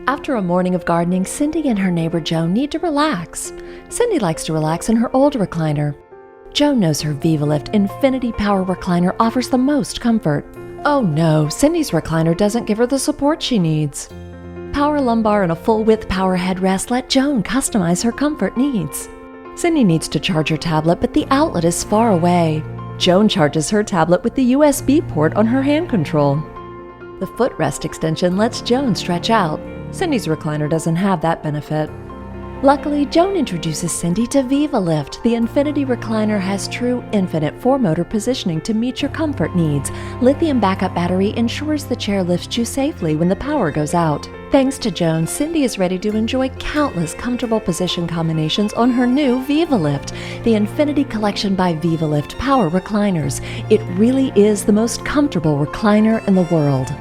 After a morning of gardening, Cindy and her neighbor Joan need to relax. Cindy likes to relax in her old recliner. Joan knows her VivaLift Infinity Power Recliner offers the most comfort. Oh no, Cindy's recliner doesn't give her the support she needs. Power lumbar and a full-width power headrest let Joan customize her comfort needs. Cindy needs to charge her tablet, but the outlet is far away. Joan charges her tablet with the USB port on her hand control. The footrest extension lets Joan stretch out. Cindy's recliner doesn't have that benefit. Luckily, Joan introduces Cindy to VivaLift. The Infinity Recliner has true infinite 4-motor positioning to meet your comfort needs. Lithium backup battery ensures the chair lifts you safely when the power goes out. Thanks to Joan, Cindy is ready to enjoy countless comfortable position combinations on her new VivaLift, the Infinity Collection by VivaLift Power Recliners. It really is the most comfortable recliner in the world.